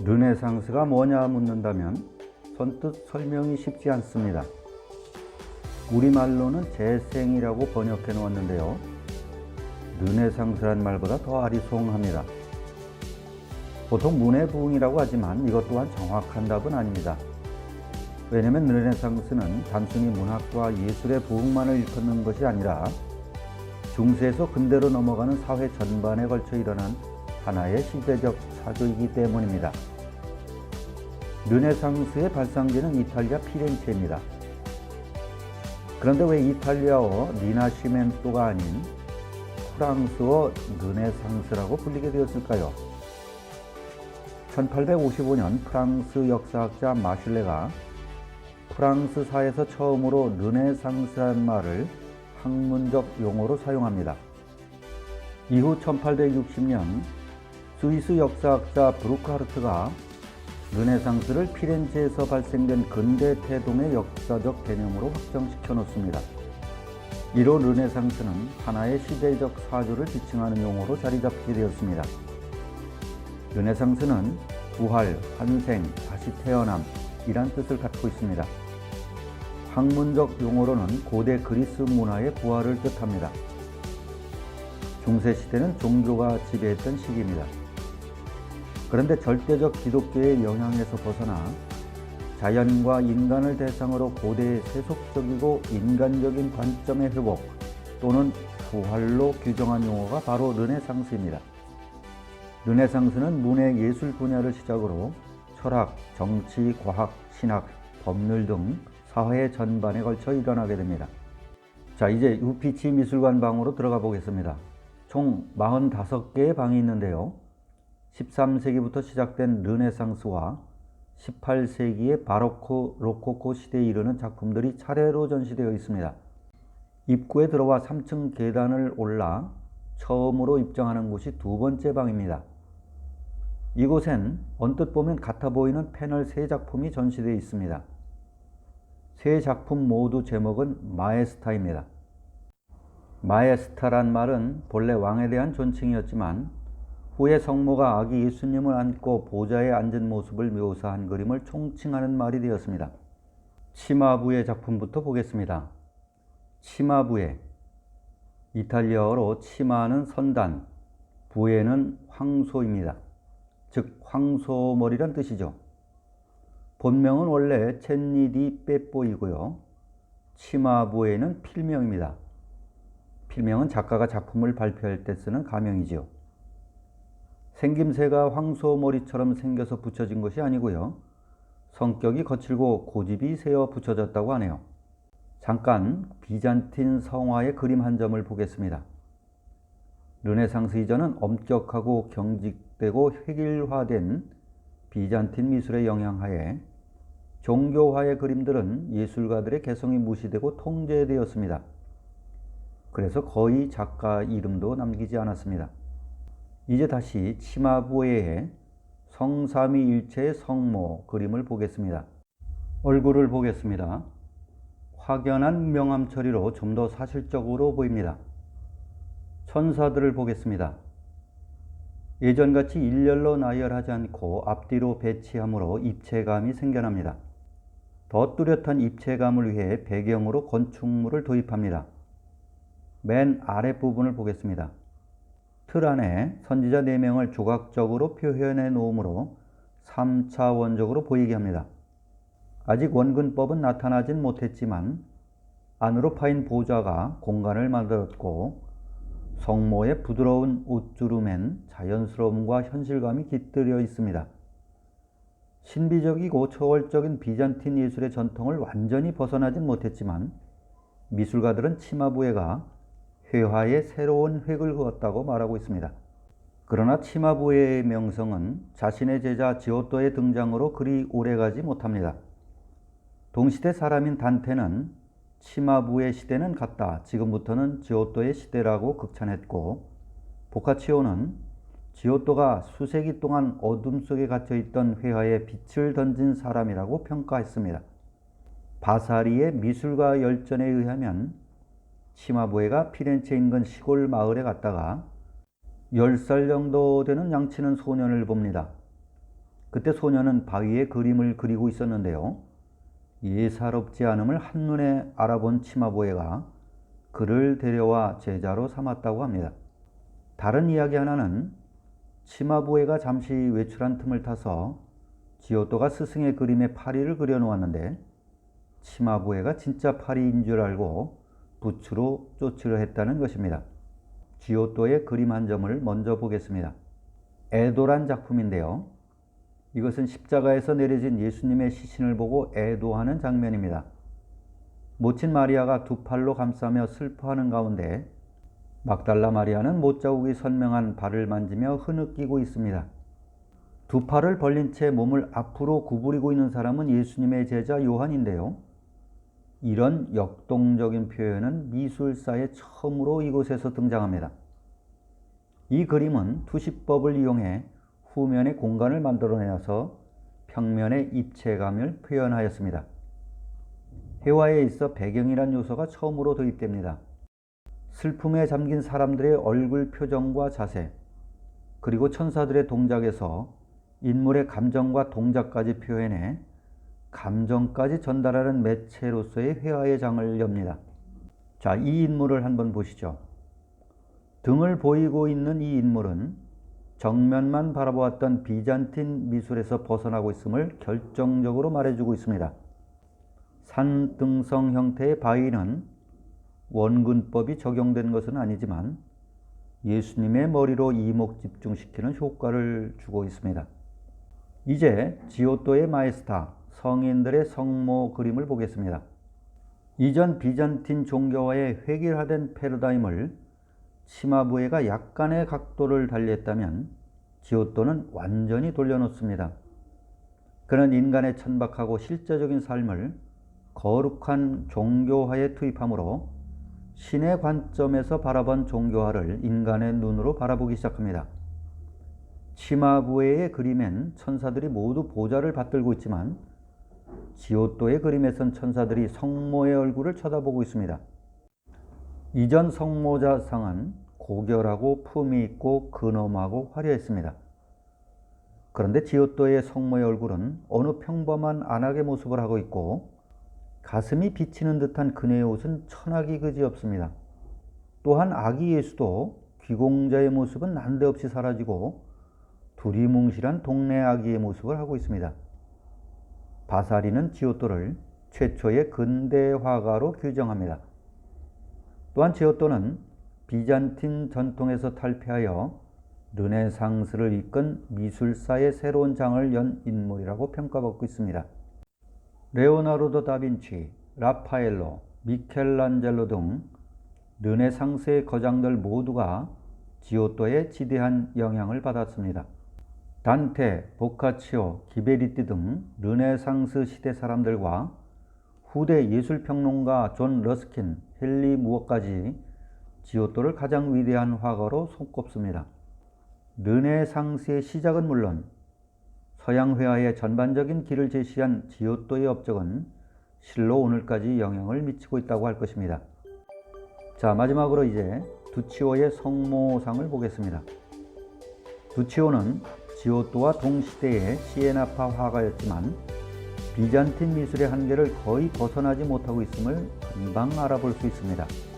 르네상스가 뭐냐 묻는다면 선뜻 설명이 쉽지 않습니다. 우리말로는 재생이라고 번역해 놓았는데요. 르네상스란 말보다 더 아리송합니다. 보통 문해부흥이라고 하지만 이것 또한 정확한 답은 아닙니다. 왜냐하면 르네상스는 단순히 문학과 예술의 부흥만을 일컫는 것이 아니라 중세에서 근대로 넘어가는 사회 전반에 걸쳐 일어난 하나의 시대적 사조이기 때문입니다. 르네상스의 발상지는 이탈리아 피렌체입니다. 그런데 왜 이탈리아어 리나시멘토가 아닌 프랑스어 르네상스라고 불리게 되었을까요? 1855년 프랑스 역사학자 마슐레가 프랑스사에서 처음으로 르네상스란 말을 학문적 용어로 사용합니다. 이후 1860년 스위스 역사학자 브루크하르트가 르네상스를 피렌체에서 발생된 근대 태동의 역사적 개념으로 확정시켜 놓습니다. 이로 르네상스는 하나의 시대적 사조를 지칭하는 용어로 자리잡게 되었습니다. 르네상스는 부활, 환생, 다시 태어남 이란 뜻을 갖고 있습니다. 학문적 용어로는 고대 그리스 문화의 부활을 뜻합니다. 중세시대는 종교가 지배했던 시기입니다. 그런데 절대적 기독교의 영향에서 벗어나 자연과 인간을 대상으로 고대의 세속적이고 인간적인 관점의 회복 또는 부활로 규정한 용어가 바로 르네상스입니다. 르네상스는 문해 예술 분야를 시작으로 철학, 정치, 과학, 신학, 법률 등 사회 전반에 걸쳐 일어나게 됩니다. 자, 이제 우피치 미술관 방으로 들어가 보겠습니다. 총 45개의 방이 있는데요. 13세기부터 시작된 르네상스와 18세기의 바로크, 로코코 시대에 이르는 작품들이 차례로 전시되어 있습니다. 입구에 들어와 3층 계단을 올라 처음으로 입장하는 곳이 두 번째 방입니다. 이곳엔 언뜻 보면 같아 보이는 패널 3작품이 전시되어 있습니다. 3작품 모두 제목은 마에스타입니다. 마에스타란 말은 본래 왕에 대한 존칭이었지만 후에 성모가 아기 예수님을 안고 보좌에 앉은 모습을 묘사한 그림을 총칭하는 말이 되었습니다. 치마부의 작품부터 보겠습니다. 치마부에, 이탈리아어로 치마는 선단, 부에는 황소입니다. 즉 황소머리란 뜻이죠. 본명은 원래 첸니디 빼뽀이고요. 치마부에는 필명입니다. 필명은 작가가 작품을 발표할 때 쓰는 가명이지요. 생김새가 황소머리처럼 생겨서 붙여진 것이 아니고요. 성격이 거칠고 고집이 세어 붙여졌다고 하네요. 잠깐 비잔틴 성화의 그림 한 점을 보겠습니다. 르네상스 이전은 엄격하고 경직되고 획일화된 비잔틴 미술의 영향하에 종교화의 그림들은 예술가들의 개성이 무시되고 통제되었습니다. 그래서 거의 작가 이름도 남기지 않았습니다. 이제 다시 치마부에의 성삼위일체의 성모 그림을 보겠습니다. 얼굴을 보겠습니다. 확연한 명암 처리로 좀 더 사실적으로 보입니다. 천사들을 보겠습니다. 예전같이 일렬로 나열하지 않고 앞뒤로 배치함으로 입체감이 생겨납니다. 더 뚜렷한 입체감을 위해 배경으로 건축물을 도입합니다. 맨 아랫부분을 보겠습니다. 틀 안에 선지자 4명을 조각적으로 표현해 놓음으로 3차원적으로 보이게 합니다. 아직 원근법은 나타나진 못했지만 안으로 파인 보좌가 공간을 만들었고 성모의 부드러운 옷주름엔 자연스러움과 현실감이 깃들여 있습니다. 신비적이고 초월적인 비잔틴 예술의 전통을 완전히 벗어나진 못했지만 미술가들은 치마부에가 회화에 새로운 획을 그었다고 말하고 있습니다. 그러나 치마부에의 명성은 자신의 제자 지오토의 등장으로 그리 오래가지 못합니다. 동시대 사람인 단테는 치마부의 시대는 갔다. 지금부터는 지오토의 시대라고 극찬했고 보카치오는 지오토가 수세기 동안 어둠 속에 갇혀있던 회화에 빛을 던진 사람이라고 평가했습니다. 바사리의 미술가 열전에 의하면 치마부에가 피렌체 인근 시골 마을에 갔다가 10살 정도 되는 양치는 소년을 봅니다. 그때 소녀는 바위에 그림을 그리고 있었는데요. 예사롭지 않음을 한눈에 알아본 치마부에가 그를 데려와 제자로 삼았다고 합니다. 다른 이야기 하나는 치마부에가 잠시 외출한 틈을 타서 지오토가 스승의 그림에 파리를 그려놓았는데 치마부에가 진짜 파리인 줄 알고 붓으로 쫓으려 했다는 것입니다. 지오토의 그림 한 점을 먼저 보겠습니다. 애도란 작품인데요. 이것은 십자가에서 내려진 예수님의 시신을 보고 애도하는 장면입니다. 모친 마리아가 두 팔로 감싸며 슬퍼하는 가운데 막달라 마리아는 못자국이 선명한 발을 만지며 흐느끼고 있습니다. 두 팔을 벌린 채 몸을 앞으로 구부리고 있는 사람은 예수님의 제자 요한인데요. 이런 역동적인 표현은 미술사에 처음으로 이곳에서 등장합니다. 이 그림은 투시법을 이용해 후면에 공간을 만들어내어서 평면의 입체감을 표현하였습니다. 회화에 있어 배경이란 요소가 처음으로 도입됩니다. 슬픔에 잠긴 사람들의 얼굴 표정과 자세, 그리고 천사들의 동작에서 인물의 감정과 동작까지 표현해 감정까지 전달하는 매체로서의 회화의 장을 엽니다. 자, 이 인물을 한번 보시죠. 등을 보이고 있는 이 인물은 정면만 바라보았던 비잔틴 미술에서 벗어나고 있음을 결정적으로 말해주고 있습니다. 산등성 형태의 바위는 원근법이 적용된 것은 아니지만 예수님의 머리로 이목 집중시키는 효과를 주고 있습니다. 이제 지오토의 마에스타, 성인들의 성모 그림을 보겠습니다. 이전 비잔틴 종교와의 획일화된 패러다임을 치마부에가 약간의 각도를 달리했다면 지오토는 완전히 돌려놓습니다. 그는 인간의 천박하고 실제적인 삶을 거룩한 종교화에 투입하므로 신의 관점에서 바라본 종교화를 인간의 눈으로 바라보기 시작합니다. 치마부에의 그림엔 천사들이 모두 보좌를 받들고 있지만 지오토의 그림에선 천사들이 성모의 얼굴을 쳐다보고 있습니다. 이전 성모자상은 고결하고 품이 있고 근엄하고 화려했습니다. 그런데 지오토의 성모의 얼굴은 어느 평범한 안악의 모습을 하고 있고 가슴이 비치는 듯한 그네의 옷은 천하기 그지없습니다. 또한 아기 예수도 귀공자의 모습은 난데없이 사라지고 두리뭉실한 동네 아기의 모습을 하고 있습니다. 바사리는 지오토를 최초의 근대 화가로 규정합니다. 또한 지오토는 비잔틴 전통에서 탈피하여 르네상스를 이끈 미술사의 새로운 장을 연 인물이라고 평가받고 있습니다. 레오나르도 다빈치, 라파엘로, 미켈란젤로 등 르네상스의 거장들 모두가 지오토의 지대한 영향을 받았습니다. 단테, 보카치오, 기베리띠 등 르네상스 시대 사람들과 후대 예술평론가 존 러스킨, 헨리 무어까지 지오토를 가장 위대한 화가로 손꼽습니다. 르네상스의 시작은 물론 서양 회화의 전반적인 길을 제시한 지오토의 업적은 실로 오늘까지 영향을 미치고 있다고 할 것입니다. 자, 마지막으로 이제 두치오의 성모상을 보겠습니다. 두치오는 지오토와 동시대의 시에나파 화가였지만 비잔틴 미술의 한계를 거의 벗어나지 못하고 있음을 금방 알아볼 수 있습니다.